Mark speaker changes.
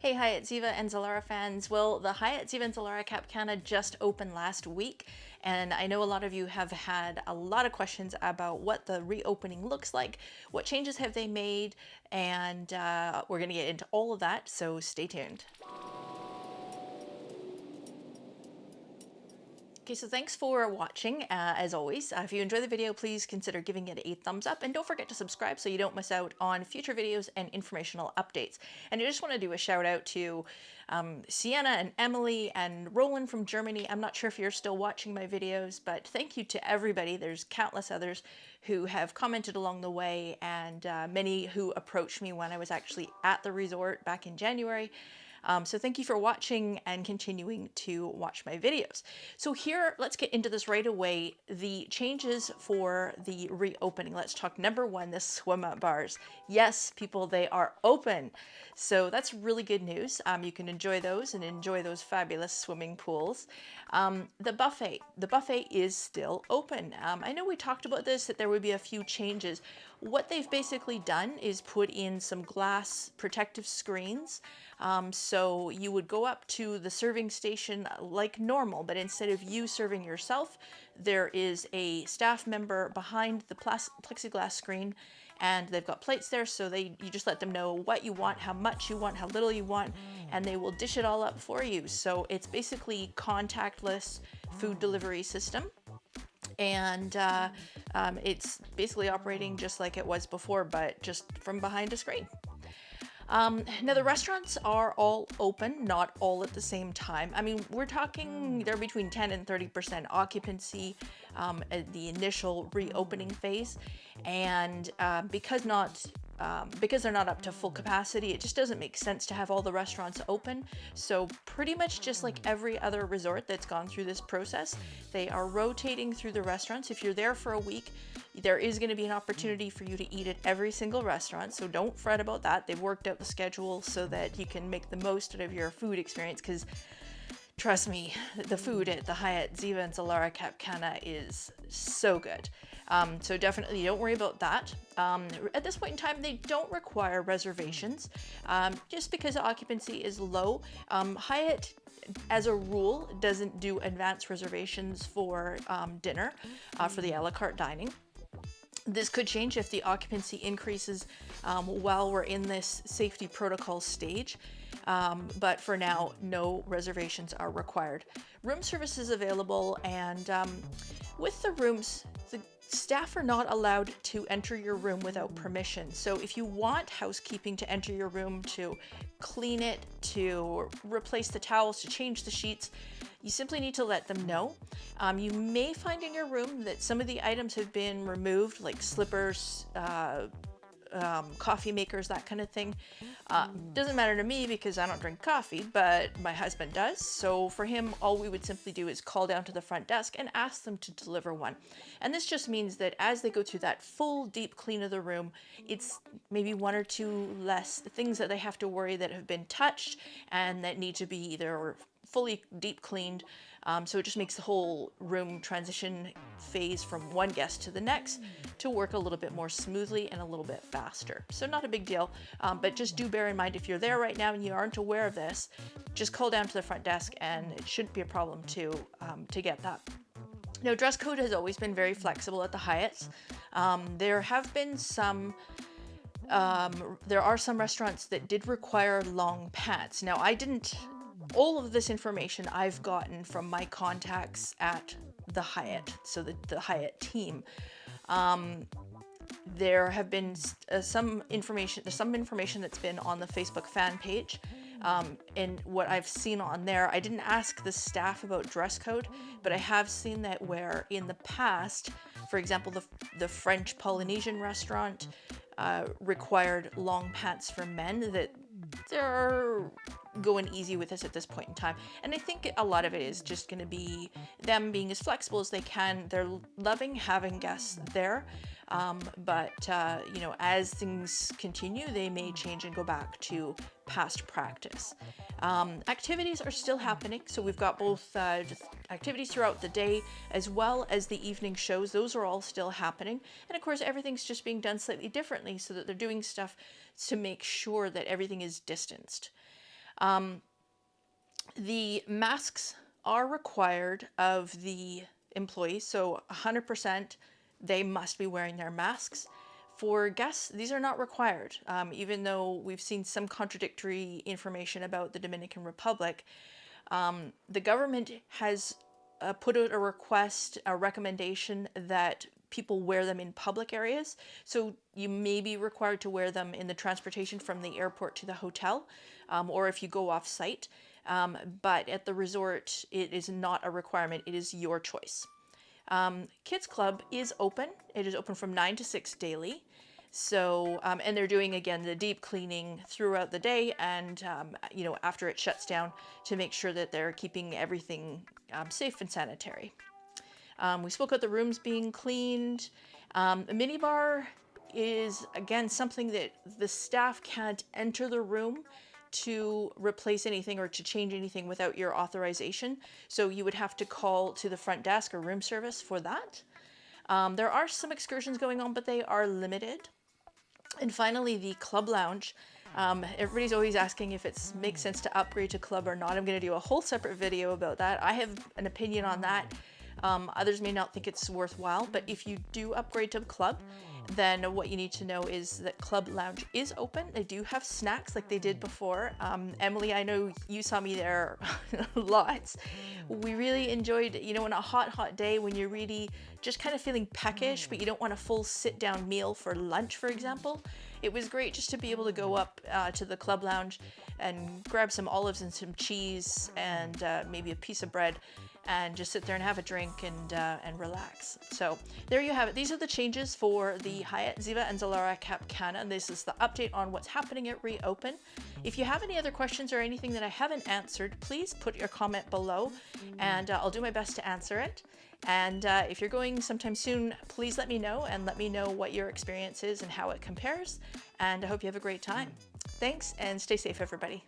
Speaker 1: Hey Hyatt Ziva and Zilara fans. Well, the Hyatt Ziva Zilara Cap Cana just opened last week, and I know a lot of you have had a lot of questions about what the reopening looks like, what changes have they made, and we're going to get into all of that, so stay tuned. Okay, so thanks for watching, as always. If you enjoy the video, please consider giving it a thumbs up, and don't forget to subscribe so you don't miss out on future videos and informational updates. And I just want to do a shout out to Sienna and Emily and Roland from Germany. I'm not sure if you're still watching my videos, but thank you to everybody. There's countless others who have commented along the way, and many who approached me when I was actually at the resort back in January. So thank you for watching and continuing to watch my videos. So here, let's get into this right away. The changes for the reopening. Let's talk number one, the swim-up bars. Yes, people, they are open. So that's really good news. You can enjoy those and enjoy those fabulous swimming pools. The buffet is still open. I know we talked about this, that there would be a few changes. What they've basically done is put in some glass protective screens. So you would go up to the serving station like normal, but instead of you serving yourself, there is a staff member behind the plexiglass screen, and they've got plates there, so you just let them know what you want, how much you want, how little you want, and they will dish it all up for you. So it's basically contactless food delivery system. And it's basically operating just like it was before, but just from behind a screen. Now the restaurants are all open, not all at the same time. I mean, we're talking they're between 10 and 30% occupancy at the initial reopening phase, and because they're not up to full capacity, it just doesn't make sense to have all the restaurants open. So pretty much just like every other resort that's gone through this process, they are rotating through the restaurants. If you're there for a week, there is going to be an opportunity for you to eat at every single restaurant, so don't fret about that. They've worked out the schedule so that you can make the most out of your food experience, because trust me, the food at the Hyatt Ziva Zilara Cap Cana is so good. So definitely don't worry about that. At this point in time, they don't require reservations, just because the occupancy is low. Hyatt, as a rule, doesn't do advanced reservations for dinner, for the a la carte dining. This could change if the occupancy increases while we're in this safety protocol stage, but for now, no reservations are required. Room service is available, and with the rooms, the staff are not allowed to enter your room without permission. So if you want housekeeping to enter your room to clean it, to replace the towels, to change the sheets, you simply need to let them know. You may find in your room that some of the items have been removed, like slippers, coffee makers, that kind of thing. Doesn't matter to me because I don't drink coffee, but my husband does. So for him, all we would simply do is call down to the front desk and ask them to deliver one. And this just means that as they go through that full deep clean of the room, it's maybe one or two less things that they have to worry that have been touched and that need to be either fully deep cleaned. So it just makes the whole room transition phase from one guest to the next to work a little bit more smoothly and a little bit faster. So not a big deal, but just do bear in mind, if you're there right now and you aren't aware of this, just call down to the front desk and it shouldn't be a problem to get that. Now, dress code has always been very flexible at the Hyatts. There have been there are some restaurants that did require long pants. Now, all of this information I've gotten from my contacts at the Hyatt, so the Hyatt team. There have been some information that's been on the Facebook fan page, and what I've seen on there, I didn't ask the staff about dress code, but I have seen that where in the past, for example, the French Polynesian restaurant required long pants for men, that they're going easy with this at this point in time. And I think a lot of it is just going to be them being as flexible as they can. They're loving having guests there, but you know, as things continue, they may change and go back to past practice. Activities are still happening, so we've got both activities throughout the day as well as the evening shows. Those are all still happening, and of course everything's just being done slightly differently so that they're doing stuff to make sure that everything is distanced. The masks are required of the employees, so 100% they must be wearing their masks. For guests, these are not required, even though we've seen some contradictory information about the Dominican Republic. The government has put out a request, a recommendation that people wear them in public areas. So you may be required to wear them in the transportation from the airport to the hotel, or if you go off site. But at the resort, it is not a requirement. It is your choice. Kids Club is open. It is open from 9 to 6 daily. So, and they're doing, again, the deep cleaning throughout the day and, after it shuts down to make sure that they're keeping everything safe and sanitary. We spoke about the rooms being cleaned. The minibar is, again, something that the staff can't enter the room to replace anything or to change anything without your authorization. So you would have to call to the front desk or room service for that. There are some excursions going on, but they are limited. And finally, the club lounge. Everybody's always asking if it makes sense to upgrade to club or not. I'm going to do a whole separate video about that. I have an opinion on that. Others may not think it's worthwhile, but if you do upgrade to club, then what you need to know is that Club Lounge is open. They do have snacks like they did before. Emily, I know you saw me there lots. We really enjoyed, on a hot day when you're really just kind of feeling peckish, but you don't want a full sit-down meal for lunch, for example. It was great just to be able to go up to the Club Lounge and grab some olives and some cheese and maybe a piece of bread and just sit there and have a drink and relax. So there you have it. These are the changes for the Hyatt Ziva Zilara Cap Cana. This is the update on what's happening at Reopen. If you have any other questions or anything that I haven't answered, please put your comment below and I'll do my best to answer it. And if you're going sometime soon, please let me know and let me know what your experience is and how it compares. And I hope you have a great time. Thanks and stay safe, everybody.